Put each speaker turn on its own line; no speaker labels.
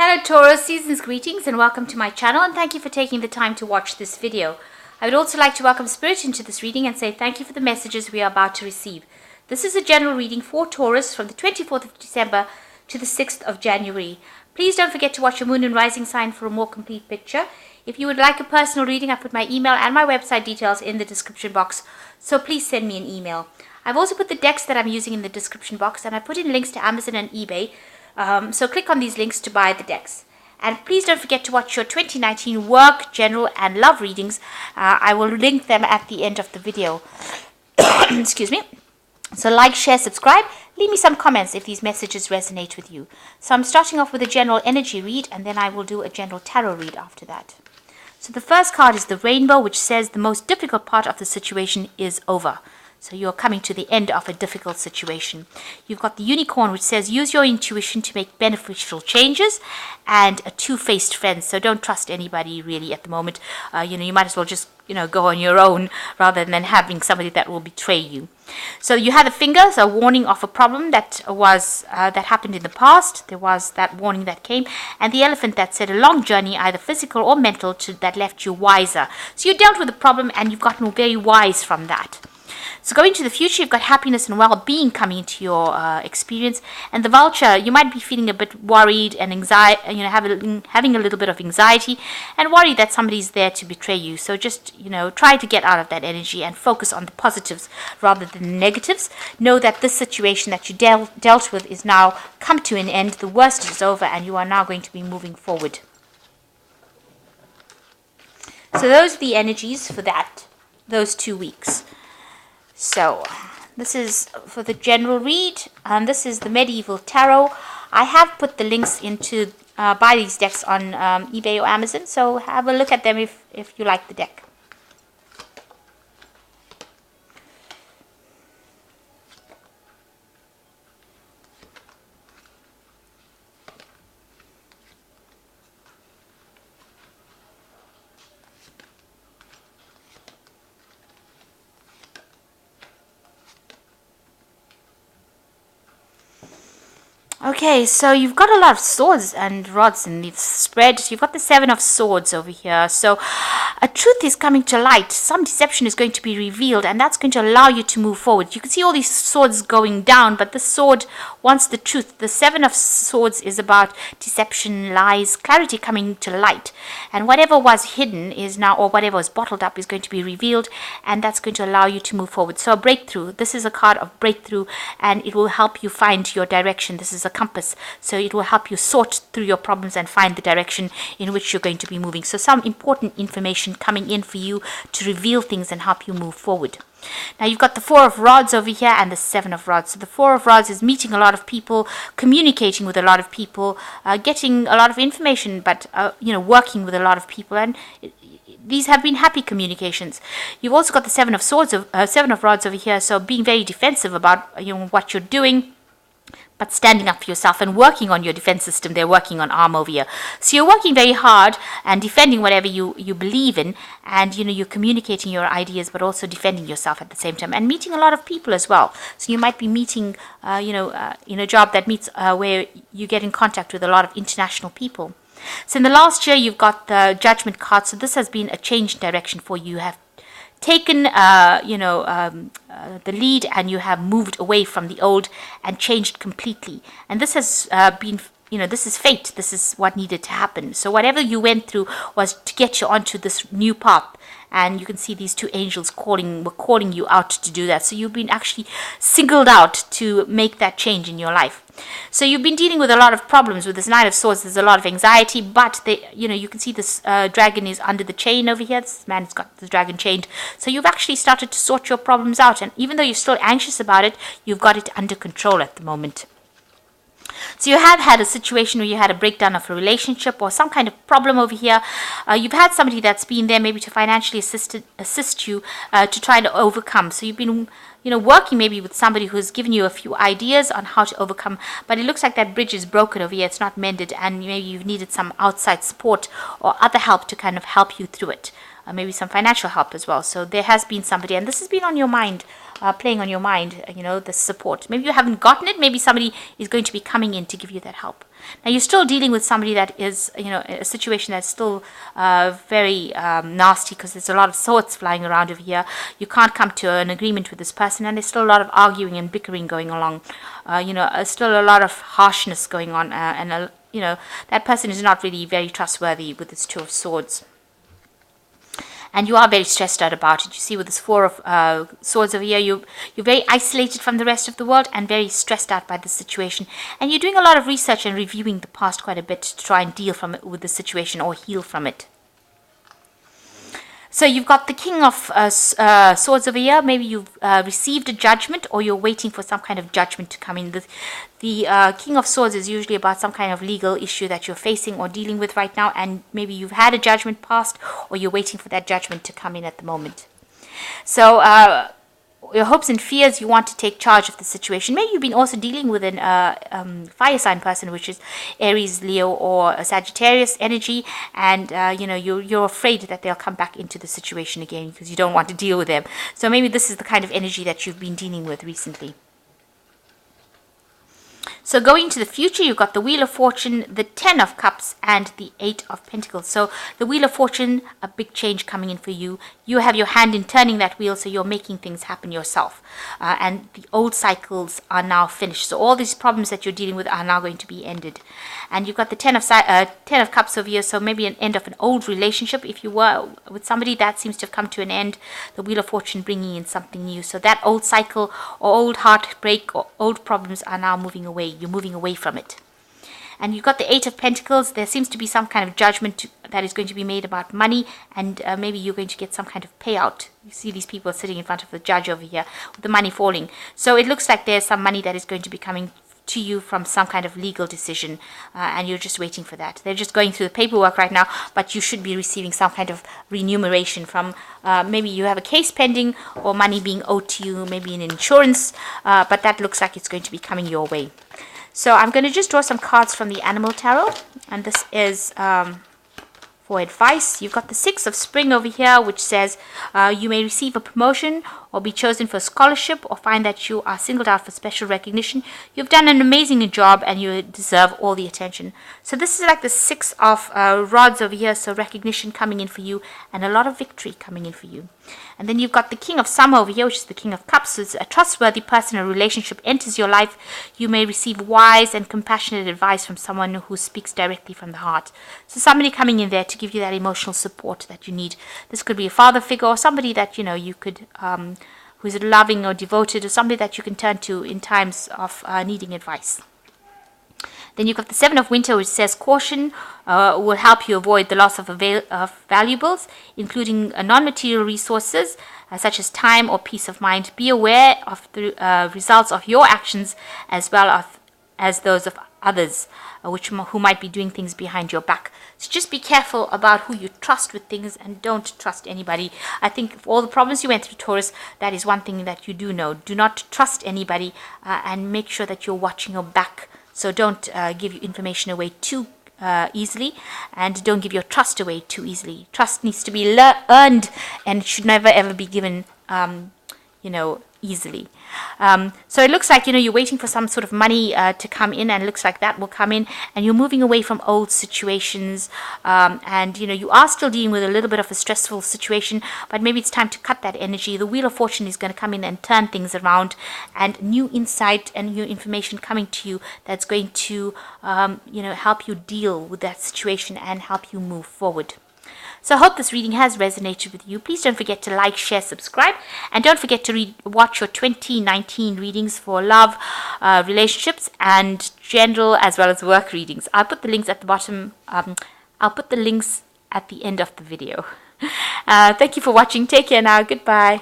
Hello Taurus, season's greetings and welcome to my channel, and thank you for taking the time to watch this video. I would also like to welcome Spirit into this reading and say thank you for the messages we are about to receive. This is a general reading for Taurus from the 24th of December to the 6th of January. Please don't forget to watch your moon and rising sign for a more complete picture. If you would like a personal reading, I put my email and my website details in the description box, so please send me an email. I've also put the decks that I'm using in the description box, and I put in links to Amazon and eBay. So click on these links to buy the decks. And please don't forget to watch your 2019 work, general and love readings. I will link them at the end of the video. Excuse me. So like, share, subscribe. Leave me some comments if these messages resonate with you. So I'm starting off with a general energy read, and then I will do a general tarot read after that. So the first card is the rainbow, which says the most difficult part of the situation is over. So you're coming to the end of a difficult situation. You've got the unicorn, which says use your intuition to make beneficial changes, and a two-faced friend. So don't trust anybody really at the moment. You might as well just go on your own rather than having somebody that will betray you. So you have the finger, so a warning of a problem that happened in the past. There was that warning that came, and the elephant that said a long journey, either physical or mental, that left you wiser. So you dealt with the problem and you've gotten very wise from that. So going to the future, you've got happiness and well-being coming into your experience. And the vulture, you might be feeling a bit worried and anxiety, having a little bit of anxiety and worry that somebody's there to betray you. So just, try to get out of that energy and focus on the positives rather than the negatives. Know that this situation that you dealt with is now come to an end. The worst is over and you are now going to be moving forward. So those are the energies for those 2 weeks. So this is for the general read, and this is the medieval tarot. I have put the links into buy these decks on eBay or Amazon, so have a look at them if you like the deck. Okay, so you've got a lot of swords and rods in the spread. You've got the 7 of swords over here. So a truth is coming to light. Some deception is going to be revealed, and that's going to allow you to move forward. You can see all these swords going down, but the sword wants the truth. The 7 of swords is about deception, lies, clarity coming to light. And whatever was hidden is now, or whatever was bottled up, is going to be revealed, and that's going to allow you to move forward. So a breakthrough. This is a card of breakthrough, and it will help you find your direction. This is a compass, so it will help you sort through your problems and find the direction in which you're going to be moving. So some important information coming in for you to reveal things and help you move forward. Now you've got the 4 of rods over here and the 7 of rods. So the 4 of rods is meeting a lot of people, communicating with a lot of people, getting a lot of information, but working with a lot of people, and these have been happy communications. You've also got the 7 of swords, 7 of rods over here. So being very defensive about what you're doing, but standing up for yourself and working on your defense system. They're working on arm over here. So you're working very hard and defending whatever you believe in, and you're communicating your ideas, but also defending yourself at the same time, and meeting a lot of people as well. So you might be meeting, in a job that meets where you get in contact with a lot of international people. So in the last year, you've got the Judgment card. So this has been a change in direction for you. You have taken the lead, and you have moved away from the old and changed completely. And this has been, this is fate. This is what needed to happen. So whatever you went through was to get you onto this new path. And you can see these 2 angels were calling you out to do that. So you've been actually singled out to make that change in your life. So you've been dealing with a lot of problems with this 9 of swords. There's a lot of anxiety, but you can see this dragon is under the chain over here. This man's got the dragon chained. So you've actually started to sort your problems out, and even though you're still anxious about it, you've got it under control at the moment. So you have had a situation where you had a breakdown of a relationship or some kind of problem over here. You've had somebody that's been there maybe to financially assist you to try to overcome. So you've been working maybe with somebody who's given you a few ideas on how to overcome, but it looks like that bridge is broken over here. It's not mended, and maybe you've needed some outside support or other help to kind of help you through it. maybe some financial help as well. So there has been somebody, and this has been on your mind, playing on your mind, the support. Maybe you haven't gotten it. Maybe somebody is going to be coming in to give you that help. Now, you're still dealing with somebody that is, a situation that's still very nasty, because there's a lot of swords flying around over here. You can't come to an agreement with this person, and there's still a lot of arguing and bickering going along. Still a lot of harshness going on, and that person is not really very trustworthy with this Two of Swords. And you are very stressed out about it. You see, with this Four of Swords over here, you're very isolated from the rest of the world and very stressed out by the situation. And you're doing a lot of research and reviewing the past quite a bit to try and deal with the situation or heal from it. So you've got the King of Swords over here. Maybe you've received a judgment, or you're waiting for some kind of judgment to come in. The King of Swords is usually about some kind of legal issue that you're facing or dealing with right now, and maybe you've had a judgment passed, or you're waiting for that judgment to come in at the moment. So your hopes and fears, you want to take charge of the situation. Maybe you've been also dealing with an fire sign person, which is Aries, Leo, or a Sagittarius energy, and you're afraid that they'll come back into the situation again because you don't want to deal with them. So maybe this is the kind of energy that you've been dealing with recently. So going into the future, you've got the Wheel of Fortune, the Ten of Cups, and the Eight of Pentacles. So the Wheel of Fortune, a big change coming in for you. You have your hand in turning that wheel, so you're making things happen yourself. And the old cycles are now finished. So all these problems that you're dealing with are now going to be ended. And you've got the Ten of Cups over here, so maybe an end of an old relationship. If you were with somebody, that seems to have come to an end. The Wheel of Fortune bringing in something new. So that old cycle or old heartbreak or old problems are now moving away. You're moving away from it. And you've got the Eight of Pentacles. There seems to be some kind of judgment that is going to be made about money, and maybe you're going to get some kind of payout. You see these people sitting in front of the judge over here with the money falling. So it looks like there's some money that is going to be coming to you from some kind of legal decision, and you're just waiting for that. They're just going through the paperwork right now, but you should be receiving some kind of remuneration from maybe you have a case pending or money being owed to you, maybe an insurance, but that looks like it's going to be coming your way. So I'm going to just draw some cards from the Animal Tarot, and this is for advice. You've got the Six of Spring over here, which says you may receive a promotion or be chosen for a scholarship, or find that you are singled out for special recognition. You've done an amazing job and you deserve all the attention. So this is like the Six of Rods over here, so recognition coming in for you and a lot of victory coming in for you. And then you've got the King of Summer over here, which is the King of Cups. So it's a trustworthy person or relationship enters your life. You may receive wise and compassionate advice from someone who speaks directly from the heart. So somebody coming in there to give you that emotional support that you need. This could be a father figure or somebody that you could who's loving or devoted, or somebody that you can turn to in times of needing advice. Then you've got the Seven of Winter, which says caution will help you avoid the loss of valuables, including non-material resources such as time or peace of mind. Be aware of the results of your actions as well as those of others, who might be doing things behind your back. So just be careful about who you trust with things, and don't trust anybody. I think for all the problems you went through, Taurus, that is one thing that you do know. Do not trust anybody, and make sure that you're watching your back. So don't give your information away too easily, and don't give your trust away too easily. Trust needs to be earned and should never ever be given easily. So it looks like you're waiting for some sort of money to come in, and it looks like that will come in, and you're moving away from old situations, and you are still dealing with a little bit of a stressful situation, but maybe it's time to cut that energy. The Wheel of Fortune is going to come in and turn things around, and new insight and new information coming to you that's going to help you deal with that situation and help you move forward. So I hope this reading has resonated with you. Please don't forget to like, share, subscribe, and don't forget to watch your 2019 readings for love, relationships, and general as well as work readings. I'll put the links at the bottom. I'll put the links at the end of the video. Thank you for watching. Take care now. Goodbye.